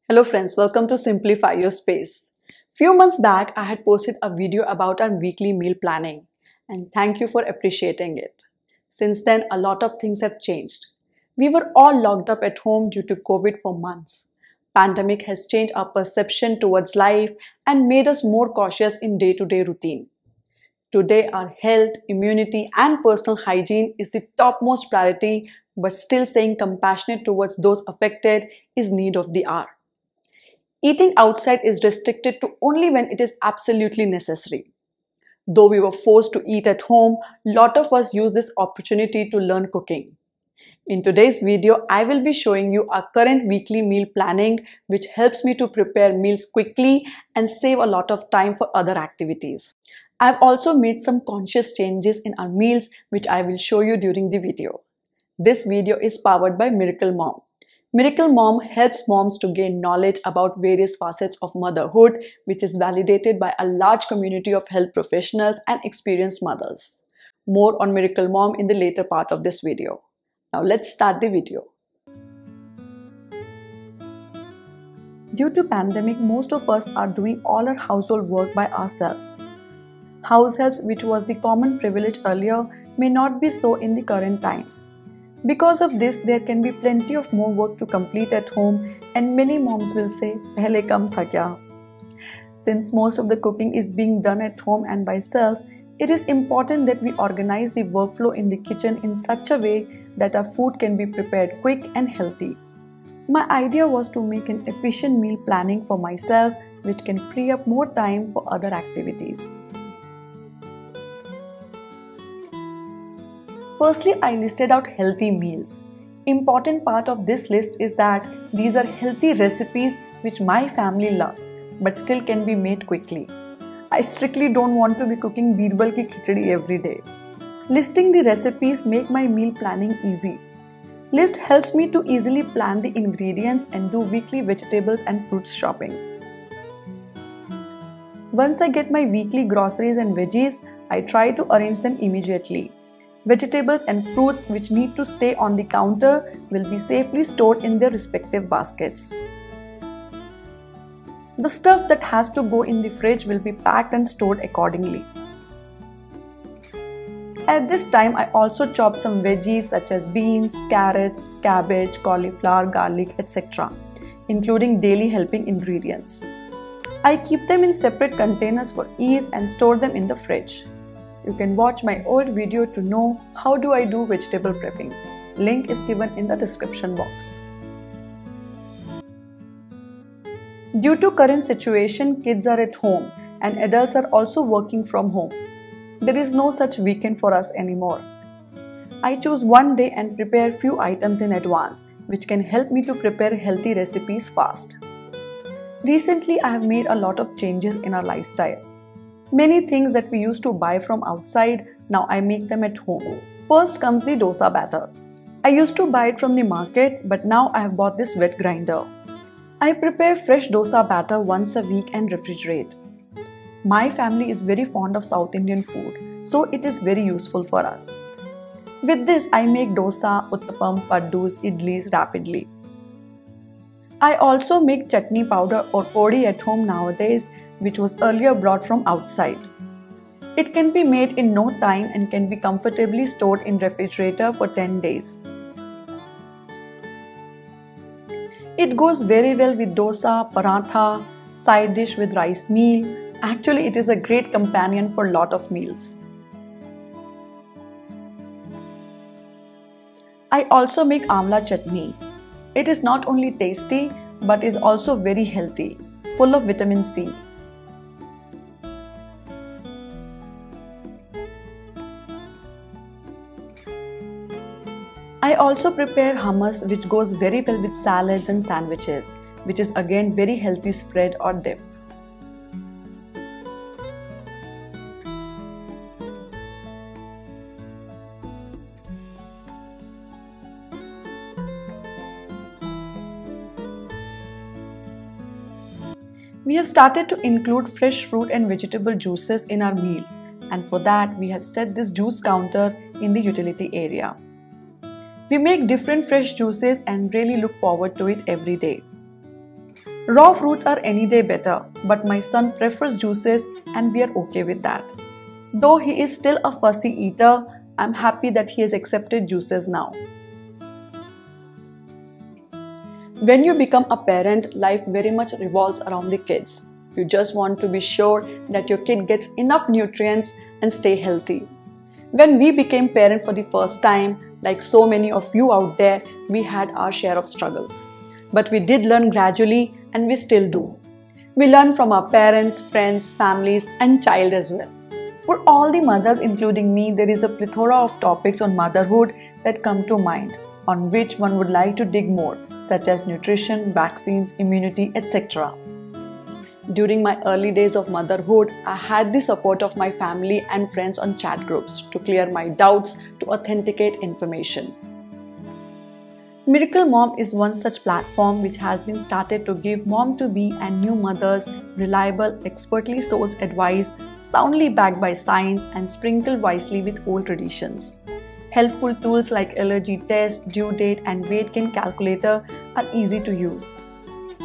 Hello friends, welcome to Simplify Your Space. Few months back, I had posted a video about our weekly meal planning, and thank you for appreciating it. Since then, a lot of things have changed. We were all locked up at home due to COVID for months. Pandemic has changed our perception towards life and made us more cautious in day-to-day routine. Today, our health, immunity, and personal hygiene is the topmost priority, but still staying compassionate towards those affected is need of the hour. Eating outside is restricted to only when it is absolutely necessary. Though we were forced to eat at home, lot of us use this opportunity to learn cooking. In today's video, I will be showing you our current weekly meal planning, which helps me to prepare meals quickly and save a lot of time for other activities. I've also made some conscious changes in our meals, which I will show you during the video. This video is powered by Miracle Mom. Miracle Mom helps moms to gain knowledge about various facets of motherhood, which is validated by a large community of health professionals and experienced mothers. More on Miracle Mom in the later part of this video. Now let's start the video. Due to pandemic, most of us are doing all our household work by ourselves. House helps, which was the common privilege earlier, may not be so in the current times. Because of this, there can be plenty of more work to complete at home, and many moms will say, "Pehle kam tha kya?" Since most of the cooking is being done at home and by self, it is important that we organize the workflow in the kitchen in such a way that our food can be prepared quick and healthy. My idea was to make an efficient meal planning for myself, which can free up more time for other activities. Firstly, I listed out healthy meals. Important part of this list is that these are healthy recipes which my family loves, but still can be made quickly. I strictly don't want to be cooking birbal ki khichdi every day. Listing the recipes make my meal planning easy. List helps me to easily plan the ingredients and do weekly vegetables and fruits shopping. Once I get my weekly groceries and veggies, I try to arrange them immediately. Vegetables and fruits which need to stay on the counter will be safely stored in their respective baskets. The stuff that has to go in the fridge will be packed and stored accordingly. At this time, I also chop some veggies such as beans, carrots, cabbage, cauliflower, garlic, etc., including daily helping ingredients. I keep them in separate containers for ease and store them in the fridge. You can watch my old video to know how do I do vegetable prepping. Link is given in the description box. Due to current situation, kids are at home and adults are also working from home. There is no such weekend for us anymore. I choose one day and prepare few items in advance, which can help me to prepare healthy recipes fast. Recently, I have made a lot of changes in our lifestyle. Many things that we used to buy from outside, now I make them at home. First comes the dosa batter. I used to buy it from the market, but now I have bought this wet grinder. I prepare fresh dosa batter once a week and refrigerate. My family is very fond of South Indian food, so it is very useful for us. With this, I make dosa, uttapam, paddus, idlis rapidly. I also make chutney powder or podi at home nowadays, which was earlier brought from outside. It can be made in no time and can be comfortably stored in refrigerator for 10 days. It goes very well with dosa, paratha, side dish with rice meal. Actually, it is a great companion for lot of meals. I also make amla chutney. It is not only tasty, but is also very healthy, full of vitamin C. I also prepare hummus, which goes very well with salads and sandwiches, which is again very healthy spread or dip. We have started to include fresh fruit and vegetable juices in our meals, and for that we have set this juice counter in the utility area. We make different fresh juices and really look forward to it every day. Raw fruits are any day better, but my son prefers juices and we are okay with that. Though he is still a fussy eater, I'm happy that he has accepted juices now. When you become a parent, life very much revolves around the kids. You just want to be sure that your kid gets enough nutrients and stay healthy. When we became parents for the first time, like so many of you out there, we had our share of struggles. But we did learn gradually and we still do. We learn from our parents, friends, families and child as well. For all the mothers including me, there is a plethora of topics on motherhood that come to mind, on which one would like to dig more, such as nutrition, vaccines, immunity, etc. During my early days of motherhood, I had the support of my family and friends on chat groups to clear my doubts, to authenticate information. Miracle Mom is one such platform which has been started to give mom-to-be and new mothers reliable, expertly sourced advice, soundly backed by science and sprinkled wisely with old traditions. Helpful tools like allergy test, due date and weight gain calculator are easy to use.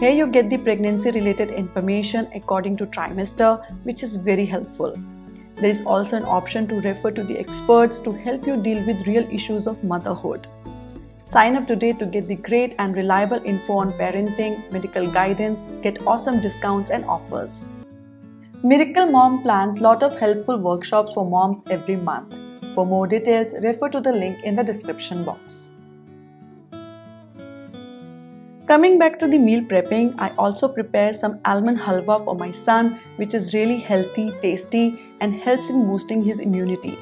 Here you get the pregnancy-related information according to trimester, which is very helpful. There is also an option to refer to the experts to help you deal with real issues of motherhood. Sign up today to get the great and reliable info on parenting, medical guidance, get awesome discounts and offers. Miracle Mom plans lot of helpful workshops for moms every month. For more details, refer to the link in the description box. Coming back to the meal prepping, I also prepare some almond halwa for my son, which is really healthy, tasty and helps in boosting his immunity.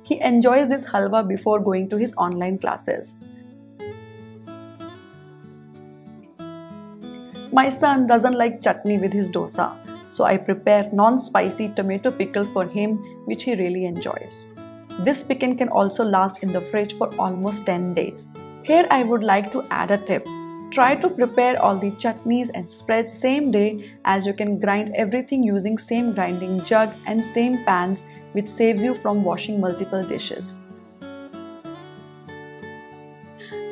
He enjoys this halwa before going to his online classes. My son doesn't like chutney with his dosa, so I prepare non-spicy tomato pickle for him, which he really enjoys. This pickle can also last in the fridge for almost 10 days. Here I would like to add a tip. Try to prepare all the chutneys and spreads same day, as you can grind everything using same grinding jug and same pans, which saves you from washing multiple dishes.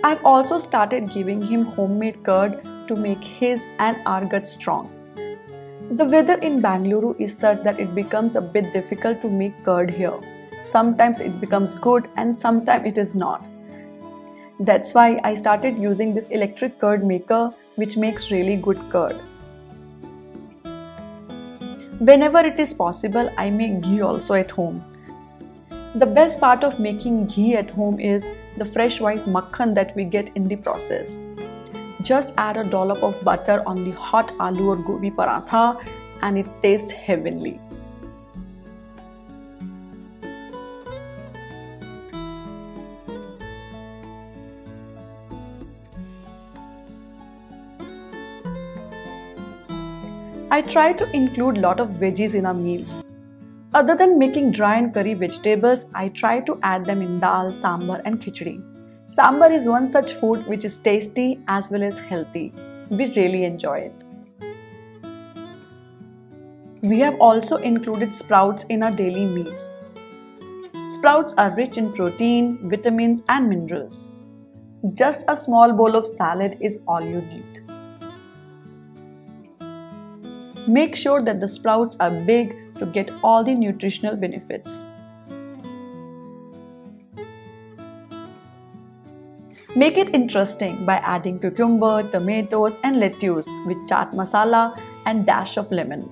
I've also started giving him homemade curd to make his and our gut strong. The weather in Bangalore is such that it becomes a bit difficult to make curd here. Sometimes it becomes good and sometimes it is not. That's why I started using this electric curd maker, which makes really good curd. Whenever it is possible, I make ghee also at home. The best part of making ghee at home is the fresh white makhan that we get in the process. Just add a dollop of butter on the hot aloo or gobi paratha and it tastes heavenly. I try to include lot of veggies in our meals. Other than making dry and curry vegetables, I try to add them in dal, sambar and khichdi. Sambar is one such food which is tasty as well as healthy. We really enjoy it. We have also included sprouts in our daily meals. Sprouts are rich in protein, vitamins and minerals. Just a small bowl of salad is all you need. Make sure that the sprouts are big to get all the nutritional benefits. Make it interesting by adding cucumber, tomatoes and lettuce with chaat masala and dash of lemon.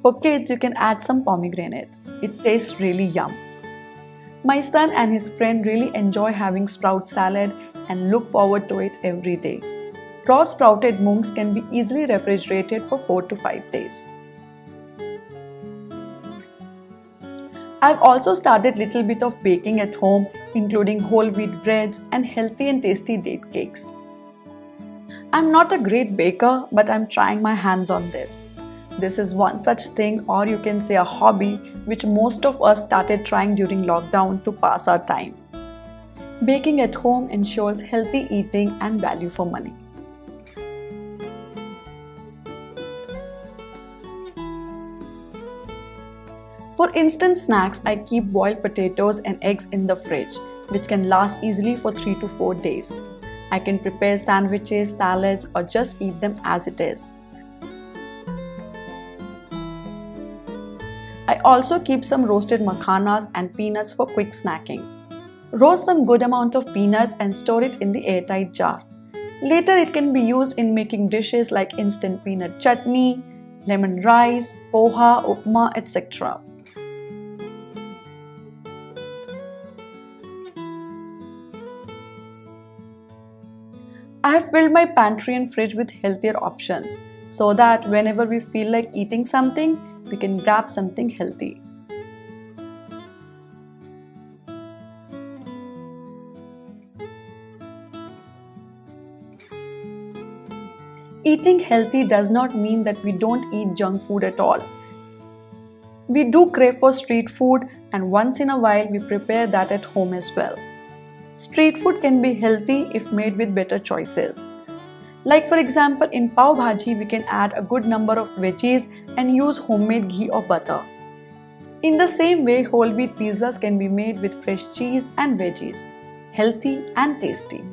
For kids, you can add some pomegranate. It tastes really yum. My son and his friend really enjoy having sprout salad and look forward to it every day. Raw sprouted moongs can be easily refrigerated for 4 to 5 days. I've also started little bit of baking at home, including whole wheat breads and healthy and tasty date cakes. I'm not a great baker, but I'm trying my hands on this. This is one such thing, or you can say a hobby, which most of us started trying during lockdown to pass our time. Baking at home ensures healthy eating and value for money. For instant snacks, I keep boiled potatoes and eggs in the fridge, which can last easily for 3 to 4 days. I can prepare sandwiches, salads, or just eat them as it is. I also keep some roasted makhanas and peanuts for quick snacking. Roast some good amount of peanuts and store it in the airtight jar. Later it can be used in making dishes like instant peanut chutney, lemon rice, poha, upma, etc. I have filled my pantry and fridge with healthier options so that whenever we feel like eating something, we can grab something healthy. Eating healthy does not mean that we don't eat junk food at all. We do crave for street food, and once in a while we prepare that at home as well. Street food can be healthy if made with better choices. Like for example, in pav bhaji we can add a good number of veggies and use homemade ghee or butter. In the same way, whole wheat pizzas can be made with fresh cheese and veggies, healthy and tasty.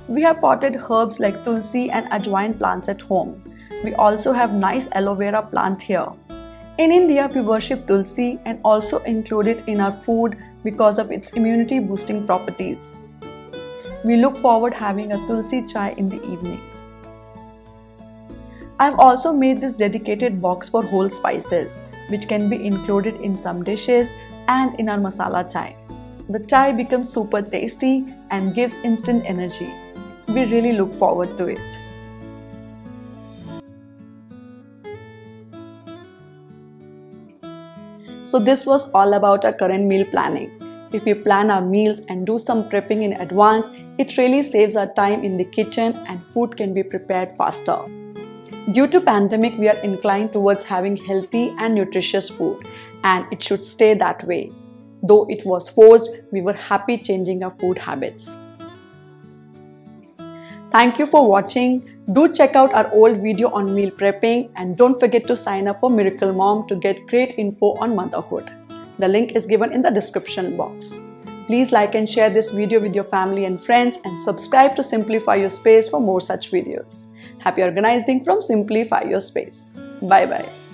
We have potted herbs like tulsi and ajwain plants at home. We also have nice aloe vera plant here. In India, we worship tulsi and also include it in our food because of its immunity boosting properties. We look forward having a tulsi chai in the evenings. I have also made this dedicated box for whole spices, which can be included in some dishes and in our masala chai. The chai becomes super tasty and gives instant energy. We really look forward to it. So this was all about our current meal planning. If we plan our meals and do some prepping in advance, it really saves our time in the kitchen and food can be prepared faster. Due to pandemic, we are inclined towards having healthy and nutritious food, and it should stay that way. Though it was forced, we were happy changing our food habits. Thank you for watching. Do check out our old video on meal prepping and don't forget to sign up for Miracle Mom to get great info on motherhood. The link is given in the description box. Please like and share this video with your family and friends and subscribe to Simplify Your Space for more such videos. Happy organizing from Simplify Your Space. Bye bye.